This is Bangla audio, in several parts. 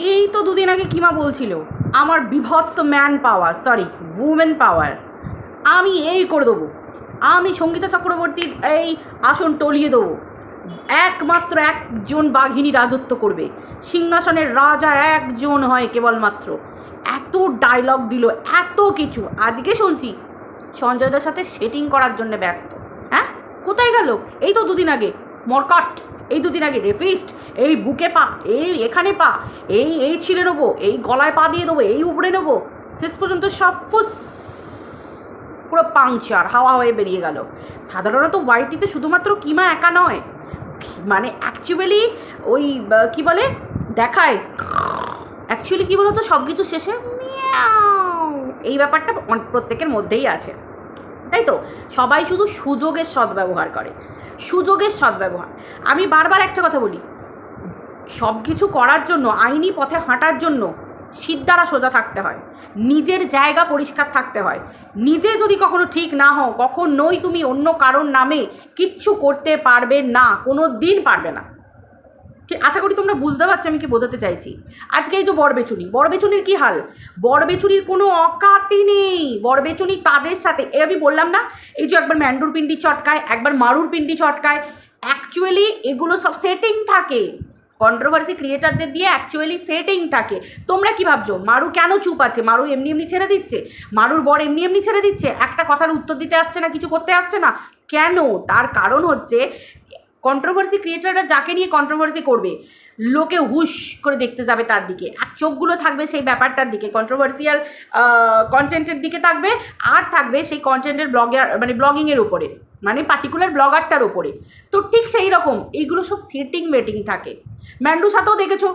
এই তো দুদিন আগে কিমা বলছিল আমার বিভৎস ম্যান পাওয়ার, সরি উমেন পাওয়ার, আমি এই করে দেবো, আমি সঙ্গীতা চক্রবর্তীর এই আসন টলিয়ে দেবো, একমাত্র একজন বাঘিনী রাজত্ব করবে, সিংহাসনের রাজা একজন হয় কেবলমাত্র। এত ডায়লগ দিল, এত কিছু। আজকে শুনছি সঞ্জয়দার সাথে সেটিং করার জন্য ব্যস্ত। হ্যাঁ, কোথায় গেল? এই তো দুদিন আগে মরকাট, এই দুদিন আগে রেফিস্ট, এই বুকে পা, এই এখানে পা, এই ছিঁড়ে নেবো, এই গলায় পা দিয়ে দেবো, এই উপড়ে নেবো, শেষ পর্যন্ত সব ফুস পুরো পাংচার হাওয়া হয়ে বেরিয়ে গেল। সাধারণত ওয়াইটিতে শুধুমাত্র কিমা একা নয়, মানে অ্যাকচুয়ালি ওই কী বলে দেখায়, অ্যাকচুয়ালি কী বলো তো, সব কিছু শেষে মিয়াও, এই ব্যাপারটা প্রত্যেকের মধ্যেই আছে, তাই তো? সবাই শুধু সুযোগের সদ্ব্যবহার করে, সুযোগের সদ্ব্যবহার। আমি বারবার একটা কথা বলি, সব কিছু করার জন্য, আইনি পথে হাঁটার জন্য সিদ্ধারা সোজা থাকতে হয়, নিজের জায়গা পরিষ্কার থাকতে হয়। নিজে যদি কখনো ঠিক না হও, কখনোই তুমি অন্য কারোর নামে কিচ্ছু করতে পারবে না, কোনো দিন পারবে না। ঠিক, আশা করি তোমরা বুঝতে পারছো আমি কি বোঝাতে চাইছি। আজকে এই যে বরবেচুনি, বরবেচুনির কী হাল, বরবেচুনির কোনো অকাতি নেই। বরবেচুনি তাদের সাথে, এই আমি বললাম না, এই যে একবার ম্যান্ডুর পিন্ডি চটকায়, একবার মারুর পিন্ডি চটকায়, অ্যাকচুয়ালি এগুলো সব সেটিং থাকে, কন্ট্রোভার্সি ক্রিয়েটারদের দিয়ে অ্যাকচুয়ালি সেটিং থাকে। তোমরা কি ভাবছো মারু কেন চুপ আছে? মারু এমনি এমনি ছেড়ে দিচ্ছে? মারুর বর এমনি এমনি ছেড়ে দিচ্ছে? একটা কথার উত্তর দিতে আসছে না, কিছু করতে আসছে না কেন? তার কারণ হচ্ছে কন্ট্রোভার্সি ক্রিয়েটাররা যাকে নিয়ে কন্ট্রোভার্সি করবে, লোকে হুশ করে দেখতে যাবে তার দিকে, আর চোখগুলো থাকবে সেই ব্যাপারটার দিকে, কন্ট্রোভার্সিয়াল কন্টেন্টের দিকে থাকবে, আর থাকবে সেই কন্টেন্টের ব্লগার, মানে ব্লগিংয়ের উপরে, মানে পার্টিকুলার ব্লগারটার ওপরে। তো ঠিক সেই রকম এইগুলো সব সেটিং মেটিং থাকে। ম্যান্ডুর সাথেও দেখেছো,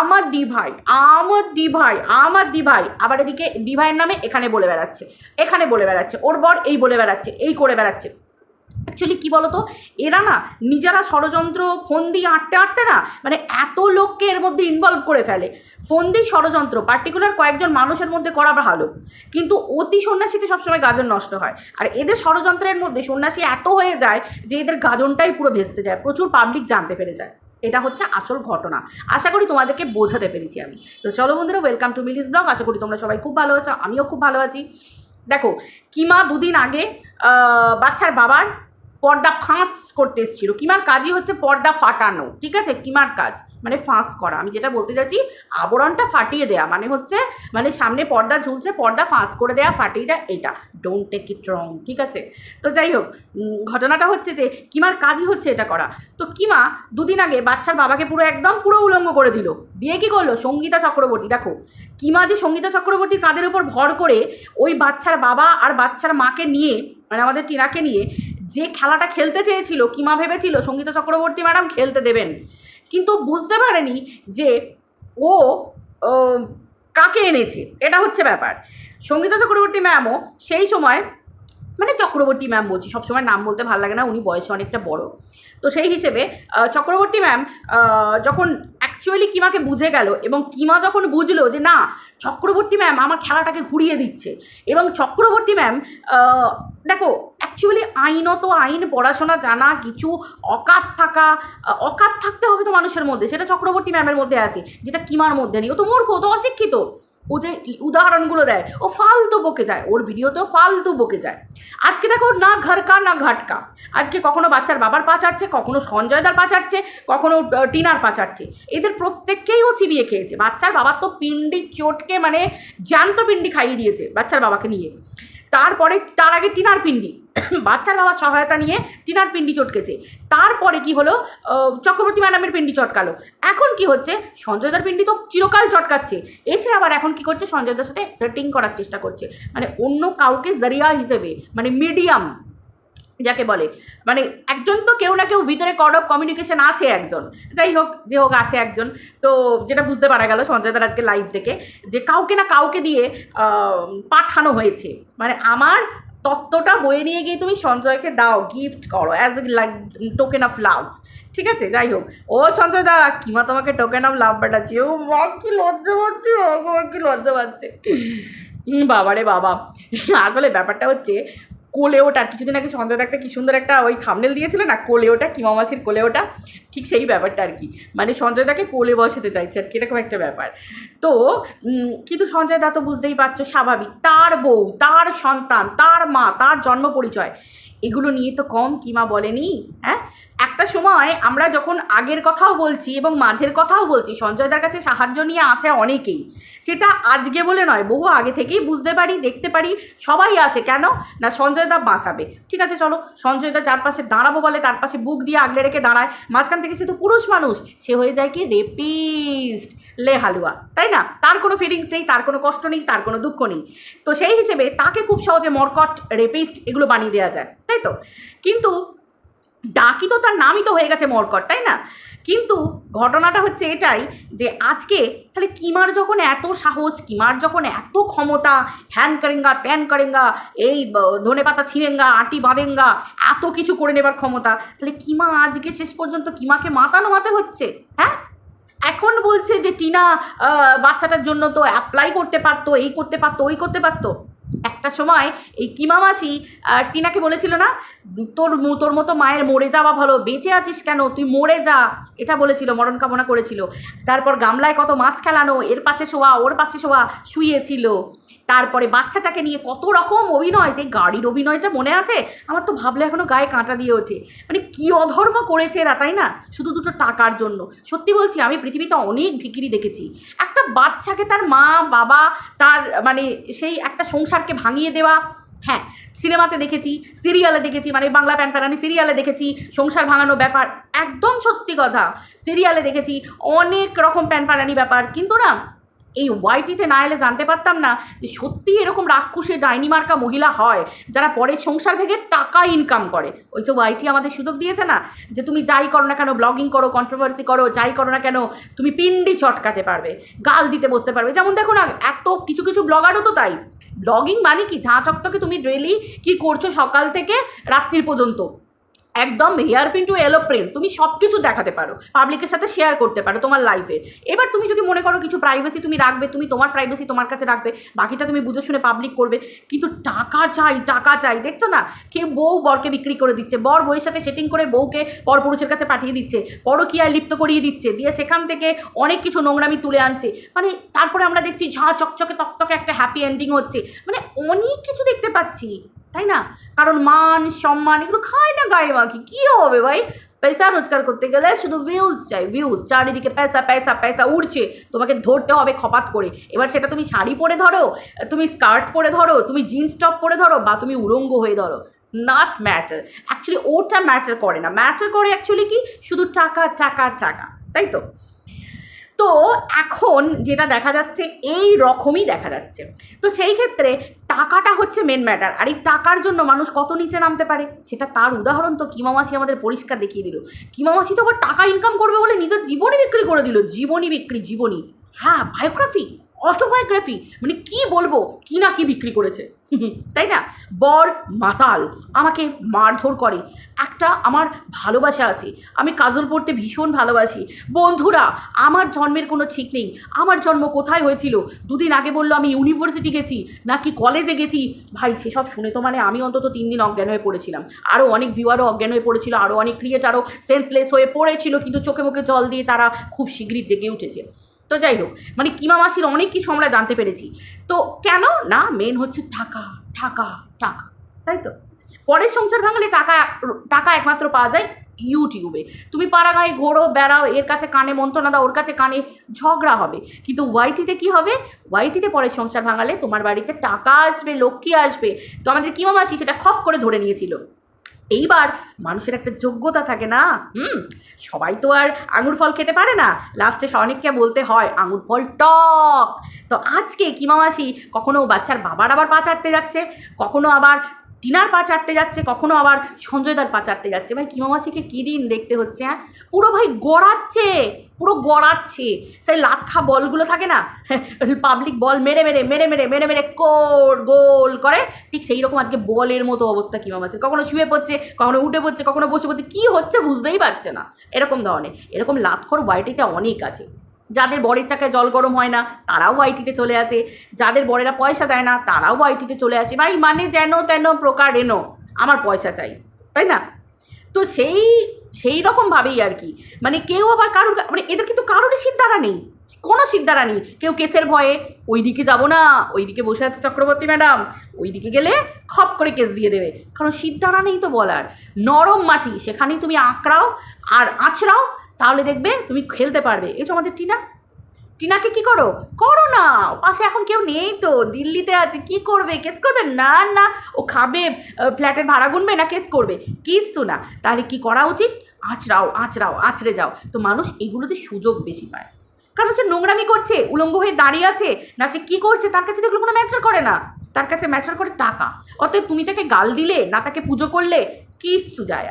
আমার দিভাই, আমার দিভাই, আমার দিভাই, আবার এদিকে দিভাইয়ের নামে এখানে বলে বেড়াচ্ছে, এখানে বলে বেড়াচ্ছে, ওর বর এই বলে বেড়াচ্ছে, এই করে বেড়াচ্ছে। অ্যাকচুয়ালি কী বলো তো, এরা না নিজেরা ষড়যন্ত্র ফোন দিয়ে আঁটতে আঁটতে না, মানে এত লোককে এর মধ্যে ইনভলভ করে ফেলে। ফোন দিয়ে ষড়যন্ত্র পার্টিকুলার কয়েকজন মানুষের মধ্যে করা ভালো, কিন্তু অতি সন্ন্যাসীতে সবসময় গাজন নষ্ট হয়। আর এদের ষড়যন্ত্রের মধ্যে সন্ন্যাসী এত হয়ে যায় যে এদের গাজনটাই পুরো ভেস্তে যায়, প্রচুর পাবলিক জানতে পেরে যায়। এটা হচ্ছে আসল ঘটনা। আশা করি তোমাদেরকে বোঝাতে পেরেছি আমি। তো চলো বন্ধুরা, ওয়েলকাম টু মিলিস ব্লগ। আশা করি তোমরা সবাই খুব ভালো আছো, আমিও খুব ভালো আছি। দেখো, কিমা দুদিন আগে বাচ্চার বাবার পর্দা ফাঁস করতে এসেছিলো। কিমার কাজই হচ্ছে পর্দা ফাটানো, ঠিক আছে? কিমার কাজ মানে ফাঁস করা। আমি যেটা বলতে চাইছি, আবরণটা ফাটিয়ে দেয়া মানে হচ্ছে, মানে সামনে পর্দা ঝুলছে, পর্দা ফাঁস করে দেয়া, ফাটিয়ে দেয়া, এটা ডোন্ট টেক ইট রং, ঠিক আছে? তো যাই হোক, ঘটনাটা হচ্ছে যে কিমার কাজই হচ্ছে এটা করা। তো কিমা দুদিন আগে বাচ্চার বাবাকে পুরো একদম পুরো উলঙ্গ করে দিল, দিয়ে কী করলো, সঙ্গীতা চক্রবর্তী, দেখো কিমা যে সঙ্গীতা চক্রবর্তী কাঁধের উপর ভর করে ওই বাচ্চার বাবা আর বাচ্চার মাকে নিয়ে, মানে আমাদের টিনাকে নিয়ে যে খেলাটা খেলতে চেয়েছিল, কিমা ভেবেছিল সঙ্গীতা চক্রবর্তী ম্যাডাম খেলতে দেবেন, কিন্তু বুঝতে পারেনি যে ও কাকে এনেছে। এটা হচ্ছে ব্যাপার। সঙ্গীতা চক্রবর্তী ম্যামও সেই সময়, মানে চক্রবর্তী ম্যাম বলছি, সবসময় নাম বলতে ভালো লাগে না, উনি বয়সে অনেকটা বড়, তো সেই হিসেবে চক্রবর্তী ম্যাম যখন অ্যাকচুয়ালি কিমাকে বুঝে গেল, এবং কিমা যখন বুঝলো যে না, চক্রবর্তী ম্যাম আমার খেলাটাকে ঘুরিয়ে দিচ্ছে, এবং চক্রবর্তী ম্যাম দেখো অ্যাকচুয়ালি আইনত আইন পড়াশোনা জানা, কিছু অকাত থাকা, অকাত থাকতে হবে তো মানুষের মধ্যে, সেটা চক্রবর্তী ম্যামের মধ্যে আছে, যেটা কিমার মধ্যে নেই। ও তো মূর্খ, ও তো অশিক্ষিত। ও যে উদাহরণগুলো দেয়, ও ফালতু বকে যায়, ওর ভিডিওতেও ফালতু বকে যায়। আজকে দেখো, না ঘরকা না ঘাটকা, আজকে কখনো বাচ্চার বাবার পা চাটছে, কখনো সঞ্জয়দার পা চাটছে, কখনো টিনার পা চাটছে। এদের প্রত্যেককেই ও চিবিয়ে খেয়েছে। বাচ্চার বাবার তো পিন্ডি চটকে, মানে জ্যান্ত পিন্ডি খাইয়ে দিয়েছে বাচ্চার বাবাকে নিয়ে। তারপরে তার আগে টিনার পিন্ডি, বাচ্চার বাবার সহায়তা নিয়ে টিনার পিন্ডি চটকেছে। তারপরে কি হলো, চক্রবর্তী ম্যাডামের পিন্ডি চটকালো। এখন কি হচ্ছে, সঞ্জয়দার পিন্ডি তো চিরকাল চটকাচ্ছে, এসে আবার এখন কি করছে, সঞ্জয়দার সাথে সেটিং করার চেষ্টা করছে, মানে অন্য কাউকে জরিয়া হিসেবে, মানে মিডিয়াম যাকে বলে, মানে একজন তো কেউ না কেউ ভিতরে কড অফ কমিউনিকেশন আছে একজন, যাই হোক যে হোক আছে একজন। তো যেটা বুঝতে পারা গেল সঞ্জয়দার আজকে লাইভ থেকে, যে কাউকে না কাউকে দিয়ে পাঠানো হয়েছে, মানে আমার তত্ত্বটা বয়ে নিয়ে গিয়ে তুমি সঞ্জয়কে দাও, গিফট করো as a like token of love, ঠিক আছে? যাই হোক, ও সঞ্জয় দা, কিমা তোমাকে টোকেন অফ লাভ পাঠাচ্ছি। ও মা, কি লজ্জা পাচ্ছে, কি লজ্জা পাচ্ছে বাবারে বাবা। আসলে ব্যাপারটা হচ্ছে, কোলে ওটা, কিছুদিন আগে সঞ্জয় দা একটা কি সুন্দর একটা ওই থাম্বনেল দিয়েছিল না, কোলে ওটা, কিমা মাসির কোলে ওটা, ঠিক সেই ব্যাপারটা আর কি, মানে সঞ্জয় দাকে কোলে বসাতে চাইছে আর কি, এরকম একটা ব্যাপার। তো কিন্তু সঞ্জয় দা তো বুঝতেই পারছো, স্বাভাবিক, তার বউ, তার সন্তান, তার মা, তার জন্ম পরিচয়, এগুলো নিয়ে তো কম কিমা বলেনি। হ্যাঁ, একটা সময় আমরা যখন আগের কথাও বলছি এবং মাঝের কথাও বলছি, সঞ্জয়দার কাছে সাহায্য নিয়ে আসে অনেকেই, সেটা আজকে বলে নয়, বহু আগে থেকেই বুঝতে পারি, দেখতে পারি, সবাই আসে কেন না সঞ্জয়দা বাঁচাবে। ঠিক আছে চলো, সঞ্জয়দা যার পাশে দাঁড়াবো বলে তার পাশে বুক দিয়ে আগলে রেখে দাঁড়ায়, মাঝখান থেকে সে তো পুরুষ মানুষ, সে হয়ে যায় কি রেপিস্ট, লে হালুয়া, তাই না? তার কোনো ফিলিংস নেই, তার কোনো কষ্ট নেই, তার কোনো দুঃখ নেই, তো সেই হিসেবে তাকে খুব সহজে মরকট, রেপিস্ট এগুলো বানিয়ে দেওয়া যায়, তাই তো? কিন্তু ডাকি তো তার নামই তো হয়ে গেছে মরকট, তাই না? কিন্তু ঘটনাটা হচ্ছে এটাই যে আজকে তাহলে কিমার যখন এত সাহস, কিমার যখন এত ক্ষমতা, হ্যান করেঙ্গা ত্যান করেঙ্গা, এই ধনে পাতা ছিঁড়েঙ্গা আটি বাঁধেঙ্গা, এত কিছু করে নেবার ক্ষমতা, তাহলে কিমা আজকে শেষ পর্যন্ত কিমাকে মাতানোমাতে হচ্ছে। হ্যাঁ, এখন বলছে যে টিনা বাচ্চাটার জন্য তো অ্যাপ্লাই করতে পারতো, এই করতে পারতো, ওই করতে পারতো। একটা সময় এই কিমা মাসি টিনাকে বলেছিল না, তোর মতো মায়ের মরে যাওয়া ভালো, বেঁচে আছিস কেন, তুই মরে যা, এটা বলেছিল, মরণ কামনা করেছিল। তারপর গামলায় কত মাছ খেলানো, এর পাশে শোয়া, ওর পাশে শোয়া, শুয়েছিল। তারপরে বাচ্চাটাকে নিয়ে কত রকম অভিনয়, সেই গাড়ির অভিনয়টা মনে আছে? আমার তো ভাবলে এখনো গায়ে কাঁটা দিয়ে ওঠে, মানে কি অধর্ম করেছে এরা, তাই না? শুধু দুটো টাকার জন্য। সত্যি বলছি, আমি পৃথিবীতে অনেক ভিখিরি দেখেছি, একটা বাচ্চাকে তার মা বাবা, তার মানে সেই একটা সংসারকে ভাঙিয়ে দেওয়া। হ্যাঁ, সিনেমাতে দেখেছি, সিরিয়ালে দেখেছি, মানে বাংলা প্যানপ্যানানি সিরিয়ালে দেখেছি সংসার ভাঙানো ব্যাপার, একদম সত্যি কথা, সিরিয়ালে দেখেছি অনেক রকম প্যানপ্যানানি ব্যাপার। কিন্তু না, এই ওয়াইটিতে না এলে জানতে পারতাম না যে সত্যি এরকম রাক্ষসে ডাইনি মার্কা মহিলা হয়, যারা পরে সংসার ভেঙে টাকা ইনকাম করে। ওই যে ওয়াইটি আমাদের সুযোগ দিয়েছে না, যে তুমি যাই করো না কেন, ব্লগিং করো, কন্ট্রোভার্সি করো, যাই করো না কেন, তুমি পিন্ডি চটকাতে পারবে, গাল দিতে বসতে পারবে। যেমন দেখো না, এত কিছু কিছু ব্লগারও তো তাই, ব্লগিং মানে কি, ঝাঁ চকটকে তুমি ডেলি কি করছো সকাল থেকে রাত্রির পর্যন্ত, একদম হেয়ার পিন টু এলোপ্রেন, তুমি সব কিছু দেখাতে পারো, পাবলিকের সাথে শেয়ার করতে পারো তোমার লাইফে। এবার তুমি যদি মনে করো কিছু প্রাইভেসি তুমি রাখবে, তুমি তোমার প্রাইভেসি তোমার কাছে রাখবে, বাকিটা তুমি বুঝে শুনে পাবলিক করবে। কিন্তু টাকা চাই, টাকা চাই, দেখছো না, কেউ বউ বরকে বিক্রি করে দিচ্ছে, বর বউয়ের সাথে সেটিং করে বউকে পরপুরুষের কাছে পাঠিয়ে দিচ্ছে, পরকীয়ায় লিপ্ত করিয়ে দিচ্ছে, দিয়ে সেখান থেকে অনেক কিছু নোংরামি তুলে আনছে, মানে তারপরে আমরা দেখছি ঝাঁ চকচকে তকতকে একটা হ্যাপি এন্ডিং হচ্ছে, মানে অনেক কিছু দেখতে পাচ্ছি, তাই না? কারণ মান সম্মান এগুলো খায় না গায়ে মাখি, কী হবে ভাই? পয়সা রোজগার করতে গেলে শুধু ভিউজ চাই, ভিউজ, চারিদিকে পয়সা পয়সা পয়সা উড়ছে, তোমাকে ধরতে হবে খপাত করে। এবার সেটা তুমি শাড়ি পরে ধরো, তুমি স্কার্ট পরে ধরো, তুমি জিন্স টপ পরে ধরো, বা তুমি উলঙ্গ হয়ে ধরো, নট ম্যাটার। অ্যাকচুয়ালি ওটা ম্যাটার করে না, ম্যাটার করে অ্যাকচুয়ালি কি, শুধু টাকা টাকা টাকা, তাই তো? তো এখন যেটা দেখা যাচ্ছে এই রকমই দেখা যাচ্ছে। তো সেই ক্ষেত্রে টাকাটা হচ্ছে মেন ম্যাটার, আর এই টাকার জন্য মানুষ কত নিচে নামতে পারে, সেটা তার উদাহরণ তো কিমা মাসি আমাদের পরিষ্কার দেখিয়ে দিল। কিমা মাসি তো আবার টাকা ইনকাম করবে বলে নিজের জীবনই বিক্রি করে দিল, জীবনই বিক্রি, জীবনই। হ্যাঁ, বায়োগ্রাফি, অটোবায়োগ্রাফি, মানে কি বলবো, কি না কি বিক্রি করেছে, তাই না? বর মাতাল, আমাকে মারধর করে, একটা আমার ভালোবাসা আছে, আমি কাজল পড়তে ভীষণ ভালোবাসি, বন্ধুরা আমার জন্মের কোনো ঠিক নেই, আমার জন্ম কোথায় হয়েছিল, দুদিন আগে বললো আমি ইউনিভার্সিটি গেছি নাকি কলেজে গেছি। ভাই সেসব শুনে তো মানে আমি অন্তত 3 দিন অজ্ঞান হয়ে পড়েছিলাম, আরও অনেক ভিউয়ারও অজ্ঞান হয়ে পড়েছিল, আরও অনেক ক্রিয়েটারও সেন্সলেস হয়ে পড়েছিল, কিন্তু চোখে মুখে জল দিয়ে তারা খুব শীঘ্রই জেগে উঠেছে। তো যাই হোক, মানে কিমা মাসির অনেক কিছু আমরা জানতে পেরেছি। তো কেন না, মেন হচ্ছে টাকা টাকা টাকা, তাই তো? পরের সংসার ভাঙলে টাকা, টাকা একমাত্র পাওয়া যায় ইউটিউবে। তুমি পাড়াগাঁয়ে ঘোরো বেড়াও, এর কাছে কানে মন্ত্রণা দাও, ওর কাছে কানে, ঝগড়া হবে। কিন্তু ওয়াইটিতে কি হবে, ওয়াইটিতে পরের সংসার ভাঙালে তোমার বাড়িতে টাকা আসবে, লক্ষ্মী আসবে। তো আমাদের কিমা মাসি সেটা খপ করে ধরে নিয়েছিল। এইবার মানুষের একটা যোগ্যতা থাকে না, সবাই তো আর আঙুর ফল খেতে পারে না, লাস্টে অনেককে বলতে হয় আঙুর ফল টক। তো আজকে কিমা মাসি কখনো বাচ্চার বাবার আবার পা চাটতে যাচ্ছে, কখনো আবার টিনার পা চাটতে যাচ্ছে, কখনো আবার সঞ্জয়দার পা চাটতে যাচ্ছে। ভাই কিমা মাসিকে কী দিন দেখতে হচ্ছে, হ্যাঁ? পুরো ভাই গড়াচ্ছে, পুরো গড়াচ্ছে। সেই লাতখা বলগুলো থাকে না, পাবলিক বল মেরে মেরে মেরে মেরে মেরে মেরে গোল করে, ঠিক সেই রকম আজকে বলের মতো অবস্থা কিমা মাসির। কখনো শুয়ে পড়ছে, কখনো উঠে পড়ছে, কখনো বসে পড়ছে, কী হচ্ছে বুঝতেই পারছে না, এরকম ধরনের। এরকম লাতখোর ওয়াইটিতে অনেক আছে। যাদের বরের টাকায় জল গরম হয় না তারাও ওয়াইটিতে চলে আসে, যাদের বরেরা পয়সা দেয় না তারাও ওয়াইটিতে চলে আসে। ভাই মানে যেন তেন প্রকার এনো, আমার পয়সা চাই, তাই না? তো সেই রকমভাবেই আর কি, মানে কেউ আবার কারোর, মানে এদের কিন্তু কারোরই সিদ্ধারা নেই, কোনো সিদ্ধারা নেই। কেউ কেসের ভয়ে ওইদিকে যাব না, ওইদিকে বসে আছে চক্রবর্তী ম্যাডাম, ওইদিকে গেলে খপ করে কেস দিয়ে দেবে, কারণ সিদ্ধারা নেই তো বলার। নরম মাটি, সেখানেই তুমি আঁকড়াও আর আঁচড়াও, তাহলে দেখবে তুমি খেলতে পারবে। এই যে আমাদের টিনাকে কি করো না, পাশে এখন কেউ নেই তো, দিল্লিতে আছে, কি করবে? কেস করবে? না না, ও খাবে, ফ্ল্যাটের ভাড়া গুনবে, না কেস করবে? কিচ্ছু না। তাহলে কি করা উচিত? আঁচড়ে যাও। তো মানুষ এগুলোতে সুযোগ বেশি পায়, কারণ সে নোংরামি করছে, উলঙ্গ হয়ে দাঁড়িয়ে আছে, না সে কী করছে, তার কাছে এগুলো কোনো ম্যাটার করে না, তার কাছে ম্যাটার করে টাকা। অতএব তুমি তাকে গাল দিলে না তাকে পুজো করলে কিচ্ছু যায়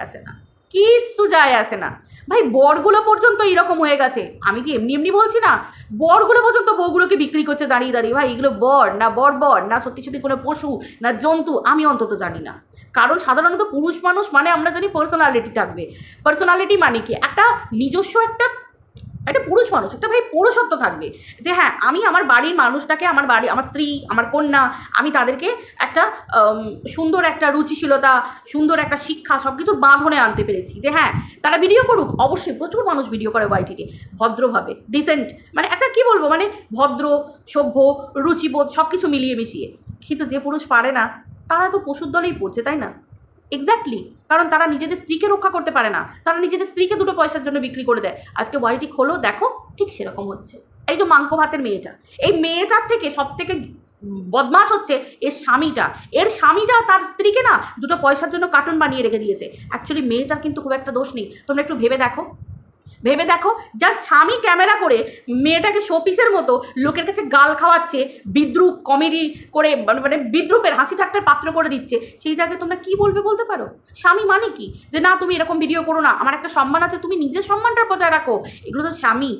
আসে না। ভাই বরগুলো পর্যন্ত এইরকম হয়ে গেছে, আমি কি এমনি বলছি না, বরগুলো পর্যন্ত বউগুলোকে বিক্রি করছে দাঁড়িয়ে দাঁড়িয়ে। ভাই এগুলো বর না সত্যি কোনো পশু না জন্তু, আমি অন্তত জানি না। কারণ সাধারণত পুরুষ মানুষ মানে আমরা জানি পার্সোনালিটি থাকবে। পার্সোনালিটি মানে কি? একটা নিজস্ব একটা পুরুষ মানুষ, একটা ভাই পুরুষত্ব থাকবে, যে হ্যাঁ আমি আমার বাড়ির মানুষটাকে, আমার স্ত্রী, আমার কন্যা, আমি তাদেরকে একটা সুন্দর একটা রুচিশীলতা, সুন্দর একটা শিক্ষা, সব কিছুর বাঁধনে আনতে পেরেছি। যে হ্যাঁ তারা ভিডিও করুক, অবশ্যই প্রচুর মানুষ ভিডিও করে ওয়াইটিতে ভদ্রভাবে, ডিসেন্ট, মানে একটা কি বলবো, মানে ভদ্র, সভ্য, রুচিবোধ সব কিছু মিলিয়ে মিশিয়ে। কিন্তু যে পুরুষ পারে না, তারা তো পশুর দলেই পড়ছে, তাই না? এক্স্যাক্টলি, কারণ তারা নিজেদের স্ত্রীকে রক্ষা করতে পারে না, তারা নিজেদের স্ত্রীকে দুটো পয়সার জন্য বিক্রি করে দেয়। আজকে ওয়াইটি খোলো, দেখো ঠিক সেরকম হচ্ছে। এই যে মাংকো ভাতের মেয়েটা, এই মেয়েটার থেকে সব থেকে বদমাশ হচ্ছে এর স্বামীটা তার স্ত্রীকে না দুটো পয়সার জন্য কার্টুন বানিয়ে রেখে দিয়েছে। অ্যাকচুয়ালি মেয়েটার কিন্তু খুব একটা দোষ নেই, তোমরা একটু ভেবে দেখো, যার স্বামী ক্যামেরা করে মেয়েটাকে শোপিসের মতো লোকের কাছে গাল খাওয়াচ্ছে, বিদ্রুপ কমেডি করে, মানে বিদ্রুপের হাসি ঠাট্টার পাত্র করে দিচ্ছে, সেই জায়গায় তোমরা কি বলতে পারো? স্বামী মানে কি? যে না তুমি এরকম ভিডিও করো না, আমার একটা সম্মান আছে, তুমি নিজের সম্মানটা বজায় রাখো। এগুলো তো স্বামী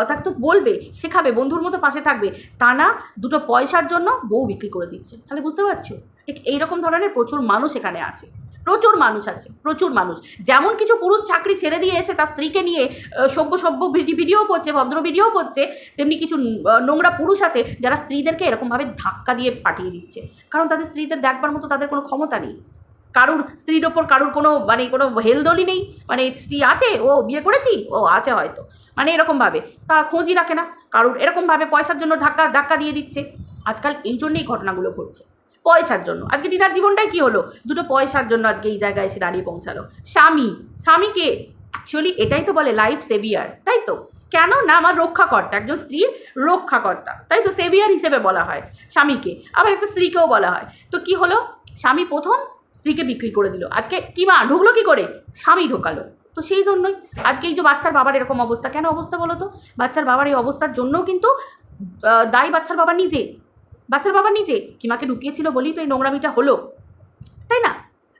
তাকে তো বলবে, শেখাবে, বন্ধুর মতো পাশে থাকবে, তা না দুটো পয়সার জন্য বউ বিক্রি করে দিচ্ছে। তাহলে বুঝতে পারছো? ঠিক এইরকম ধরনের প্রচুর মানুষ এখানে আছে, প্রচুর মানুষ। যেমন কিছু পুরুষ চাকরি ছেড়ে দিয়ে এসে তার স্ত্রীকে নিয়ে সভ্য ভিডিও করছে, ভদ্র ভিডিও করছে, তেমনি কিছু নোংরা পুরুষ আছে যারা স্ত্রীদেরকে এরকমভাবে ধাক্কা দিয়ে পাঠিয়ে দিচ্ছে, কারণ তাদের স্ত্রীদের দেখবার মতো তাদের কোনো ক্ষমতা নেই। কারুর স্ত্রীর ওপর কারুর কোনো কোনো হেলদোলই নেই, মানে স্ত্রী আছে, ও বিয়ে করেছি, ও আছে হয়তো, মানে এরকমভাবে তারা খোঁজই রাখে না, কারুর এরকমভাবে পয়সার জন্য ধাক্কা দিয়ে দিচ্ছে। আজকাল এই জন্যই ঘটনাগুলো ঘটছে, পয়সার জন্য। আজকে টিনার জীবনটাই কি হলো? দুটো পয়সার জন্য আজকে এই জায়গায় এসে দাঁড়িয়ে পৌঁছালো। স্বামীকে অ্যাকচুয়ালি এটাই তো বলে লাইফ সেভিয়ার, তাই তো? কেন না, আমার রক্ষাকর্তা, একজন স্ত্রীর রক্ষাকর্তা, তাই তো সেভিয়ার হিসেবে বলা হয় স্বামীকে, আবার একটা স্ত্রীকেও বলা হয়। তো কি হলো? স্বামী প্রথম স্ত্রীকে বিক্রি করে দিল, আজকে কি মা ঢুকলো কি করে? স্বামী ঢোকালো। তো সেই জন্যই আজকে এই যে বাচ্চার বাবার এরকম অবস্থা, কেন অবস্থা বলো তো? বাচ্চার বাবার এই অবস্থার জন্যও কিন্তু দায়ী বাচ্চার বাবা নিজে কিমাকে ঢুকিয়েছিল বলেই তো এই নোংরামিটা হলো, তাই না?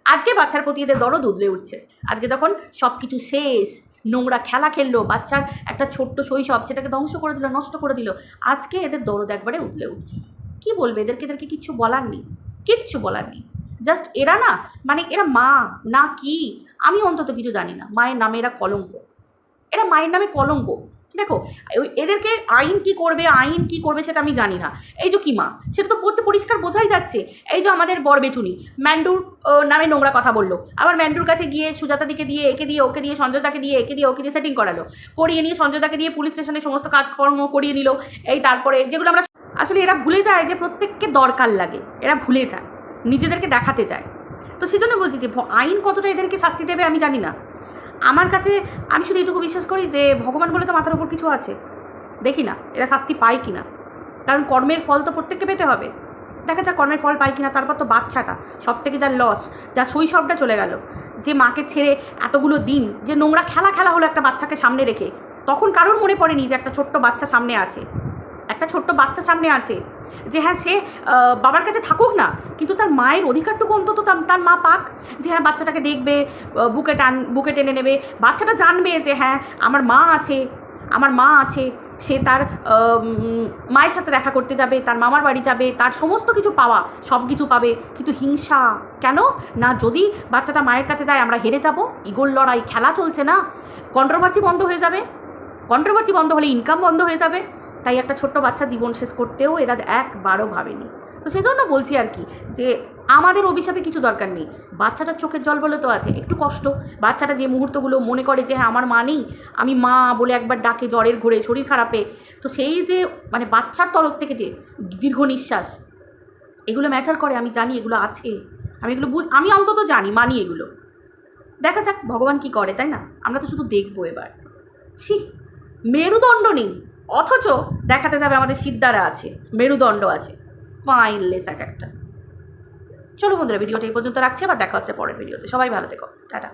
আজকে বাচ্চার প্রতি এদের দরদ উদলে উঠছে। আজকে যখন সব কিছু শেষ, নোংরা খেলা খেললো, বাচ্চার একটা ছোট্ট শৈশব সেটাকে ধ্বংস করে দিল, নষ্ট করে দিল, আজকে এদের দরদ একবারে উদলে উঠছে। কি বলবে এদেরকে? কিচ্ছু বলার নেই। জাস্ট এরা না, মানে এরা মা না কি আমি অন্তত কিছু জানি না। মায়ের নামে এরা কলঙ্ক। দেখো এদেরকে আইন কি করবে সেটা আমি জানি না। এই যে কিমা, সেটা তো পড়তে পরিষ্কার বোঝাই যাচ্ছে। এই যে আমাদের বরবেচুনি ম্যান্ডুর নামে নোংরা কথা বললো, আবার ম্যান্ডুর কাছে গিয়ে সুজাতাদিকে দিয়ে, একে দিয়ে, ওকে দিয়ে, সঞ্জয়দাকে দিয়ে, একে দিয়ে, ওকে দিয়ে সেটিং করিয়ে নিয়ে সঞ্জয়দাকে দিয়ে পুলিশ স্টেশনে সমস্ত কাজকর্ম করিয়ে নিল। এই তারপরে যেগুলো আমরা আসলে এরা ভুলে যায় যে প্রত্যেককে দরকার লাগে, এরা ভুলে যায়, নিজেদেরকে দেখাতে চায়। তো সেই জন্য বলছি যে আইন কতটা এদেরকে শাস্তি দেবে আমি জানি না। আমার কাছে আমি শুধু এটুকু বিশ্বাস করি যে ভগবান বলে তো মাথার উপর কিছু আছে, দেখি না এরা শাস্তি পায় কি না, কারণ কর্মের ফল তো প্রত্যেককে পেতে হবে। দেখা যাক কর্মের ফল পায় কি না। তারপর তো বাচ্চাটা সব থেকে যার লস, যার শৈশবটা চলে গেল, যে মাকে ছেড়ে এতগুলো দিন যে নোংরা খেলা হলো একটা বাচ্চাকে সামনে রেখে, তখন কারোর মনে পড়েনি যে একটা ছোট্ট বাচ্চা সামনে আছে, যে হ্যাঁ সে বাবার কাছে থাকুক না, কিন্তু তার মায়ের অধিকারটুকু অন্তত তার মা পাক, যে হ্যাঁ বাচ্চাটাকে দেখবে, বুকে টেনে নেবে, বাচ্চাটা জানবে যে হ্যাঁ আমার মা আছে, সে তার মায়ের সাথে দেখা করতে যাবে, তার মামার বাড়ি যাবে, তার সমস্ত কিছু সব কিছু পাবে। কিন্তু হিংসা কেন না? যদি বাচ্চাটা মায়ের কাছে যায় আমরা হেরে যাব, ইগোর লড়াই, খেলা চলছে না, কন্ট্রোভার্সি বন্ধ হলে ইনকাম বন্ধ হয়ে যাবে। তাই একটা ছোট্ট বাচ্চা জীবন শেষ করতেও এরা একবারও ভাবেনি। তো সেজন্য বলছি আর কি, যে আমাদের অভিশাপে কিছু দরকার নেই। বাচ্চাটার চোখের জল বলে তো আছে, একটু কষ্ট। বাচ্চাটা যে মুহূর্তগুলো মনে করে যে হ্যাঁ আমার মা নেই, আমি মা বলে একবার ডাকে জ্বরের ঘোরে, শরীর খারাপে, তো সেই যে মানে বাচ্চার তরফ থেকে যে দীর্ঘ নিঃশ্বাস, এগুলো ম্যাটার করে। আমি জানি এগুলো আছে, আমি এগুলো আমি অন্তত জানি, মানি এগুলো। দেখা যাক ভগবান কি করে, তাই না? আমরা তো শুধু দেখবো এবার। ছি, মেরুদণ্ড নেই অথচ দেখাতে যাবে আমাদের সিদ্ধারা আছে, মেরুদণ্ড আছে, স্পাইনলেস এক একটা। চলো বন্ধুরা, ভিডিওটা এই পর্যন্ত রাখছি, আবার দেখা হচ্ছে পরের ভিডিওতে। সবাই ভালো থেকো, টাটা।